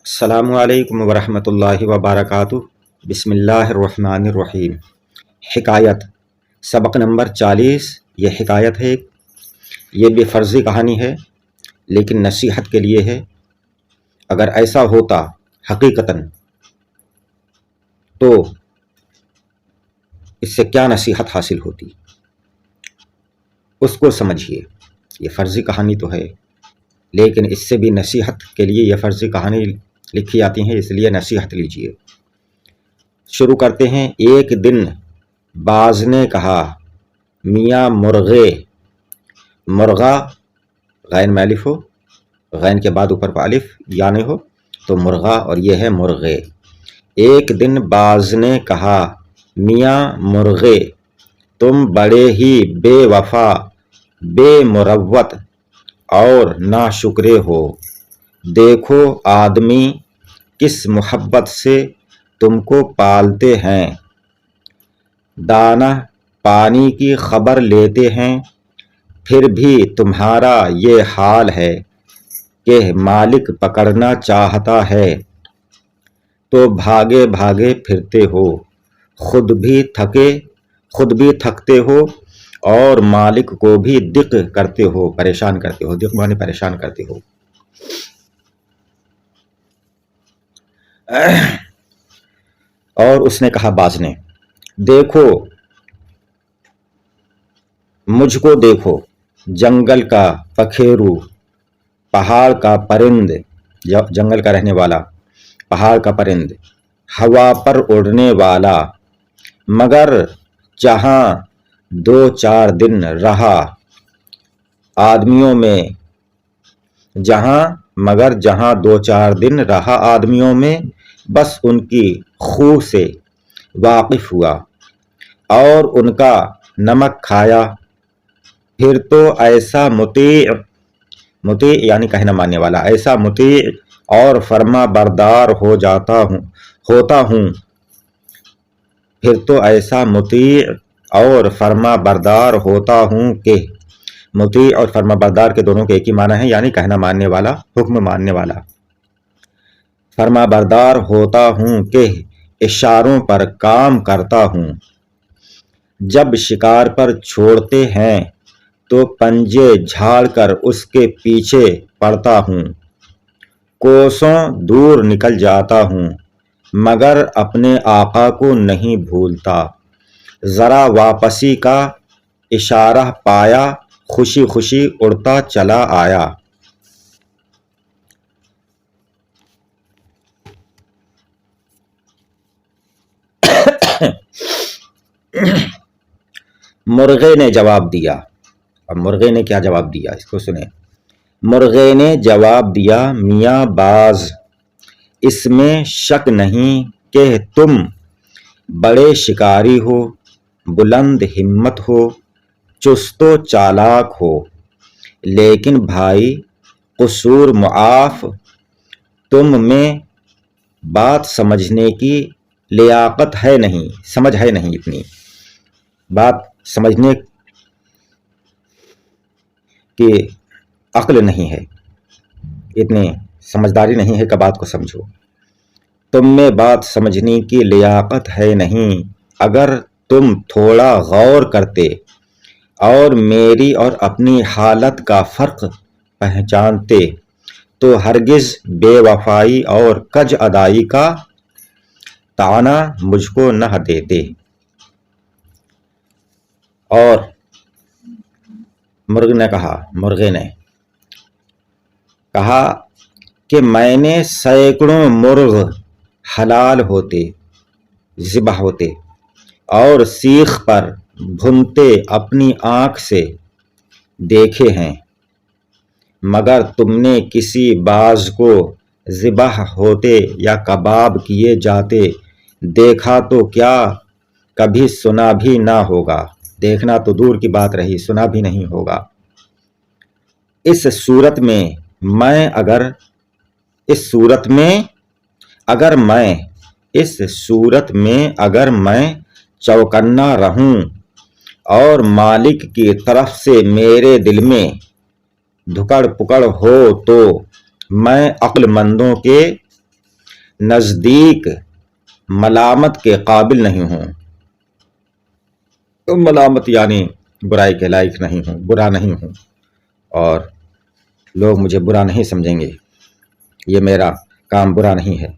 السلام علیکم ورحمۃ اللہ وبرکاتہ۔ بسم اللہ الرحمن الرحیم۔ حکایت سبق نمبر 40۔ یہ حکایت ہے، یہ بے فرضی کہانی ہے لیکن نصیحت کے لیے ہے۔ اگر ایسا ہوتا حقیقتاً تو اس سے کیا نصیحت حاصل ہوتی، اس کو سمجھیے۔ یہ فرضی کہانی تو ہے لیکن اس سے بھی نصیحت کے لیے یہ فرضی کہانی لکھی جاتی ہیں، اس لیے نصیحت لیجیے۔ شروع کرتے ہیں۔ ایک دن باز نے کہا، میاں مرغے، مرغا غین میں الف ہو، غین کے بعد اوپر پہ الف یعنی ہو تو مرغا، اور یہ ہے مرغے۔ ایک دن باز نے کہا، میاں مرغے، تم بڑے ہی بے وفا، بے مروت اور ناشکرے ہو۔ دیکھو آدمی کس محبت سے تم کو پالتے ہیں، دانہ پانی کی خبر لیتے ہیں، پھر بھی تمہارا یہ حال ہے کہ مالک پکڑنا چاہتا ہے تو بھاگے بھاگے پھرتے ہو، خود بھی تھکتے ہو اور مالک کو بھی دق کرتے ہو، پریشان کرتے ہو۔ دق معنی پریشان کرتے ہو۔ اور اس نے کہا باز نے، دیکھو مجھ کو، دیکھو جنگل کا پکھیرو، پہاڑ کا پرند، جنگل کا رہنے والا، پہاڑ کا پرند، ہوا پر اڑنے والا، مگر جہاں 2-4 دن رہا آدمیوں میں، جہاں 2-4 دن رہا آدمیوں میں، بس ان کی خو سے واقف ہوا اور ان کا نمک کھایا، پھر تو ایسا مطیع یعنی کہنا ماننے والا، ایسا مطیع اور فرما بردار ہوتا ہوں، پھر تو ایسا مطیع اور فرما بردار ہوتا ہوں کہ، مطیع اور فرما بردار کے دونوں کے ایک ہی معنی ہے، یعنی کہنا ماننے والا، حکم ماننے والا۔ فرما بردار ہوتا ہوں کہ اشاروں پر کام کرتا ہوں، جب شکار پر چھوڑتے ہیں تو پنجے جھاڑ کر اس کے پیچھے پڑتا ہوں، کوسوں دور نکل جاتا ہوں مگر اپنے آقا کو نہیں بھولتا، ذرا واپسی کا اشارہ پایا، خوشی خوشی اڑتا چلا آیا۔ مرغے نے جواب دیا، اب مرغے نے کیا جواب دیا اس کو سنیں۔ مرغے نے جواب دیا، میاں باز، اس میں شک نہیں کہ تم بڑے شکاری ہو، بلند ہمت ہو، چست و چالاک ہو، لیکن بھائی قصور معاف، تم میں بات سمجھنے کی لیاقت ہے نہیں، سمجھ ہے نہیں، اتنی بات سمجھنے کی عقل نہیں ہے، اتنی سمجھداری نہیں ہے کہ بات کو سمجھو۔ تم میں بات سمجھنے کی لیاقت ہے نہیں، اگر تم تھوڑا غور کرتے اور میری اور اپنی حالت کا فرق پہچانتے تو ہرگز بے وفائی اور کج ادائی کا طعنہ مجھ کو نہ دیتے۔ اور مرغے نے کہا کہ میں نے سینکڑوں مرغ حلال ہوتے، ذبح ہوتے اور سیخ پر بھنتے اپنی آنکھ سے دیکھے ہیں، مگر تم نے کسی باز کو ذبح ہوتے یا کباب کیے جاتے دیکھا تو کیا کبھی سنا بھی نہ ہوگا، دیکھنا تو دور کی بات رہی، سنا بھی نہیں ہوگا۔ اس صورت میں اگر میں چوکنا رہوں اور مالک کی طرف سے میرے دل میں دھکڑ پکڑ ہو تو میں عقل مندوں کے نزدیک ملامت کے قابل نہیں ہوں. ملامت یعنی برائی کے لائق نہیں ہوں، برا نہیں ہوں، اور لوگ مجھے برا نہیں سمجھیں گے، یہ میرا کام برا نہیں ہے.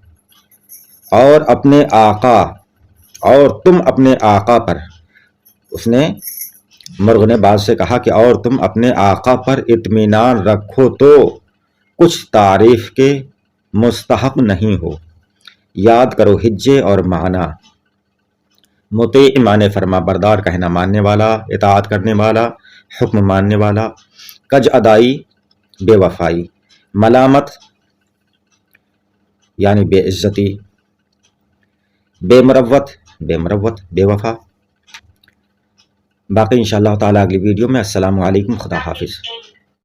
اور اپنے آقا، اور تم اپنے آقا پر، اس نے مرغ نے باز سے کہا کہ اور تم اپنے آقا پر اطمینان رکھو تو کچھ تعریف کے مستحق نہیں ہو. یاد کرو حجے اور معنی. مطیع معنی فرما بردار، کہنا ماننے والا، اطاعت کرنے والا، حکم ماننے والا. کج ادائی بے وفائی. ملامت یعنی بے عزتی. بے مروت بے وفا. باقی انشاءاللہ تعالیٰ اگلی ویڈیو میں. السلام علیکم، خدا حافظ.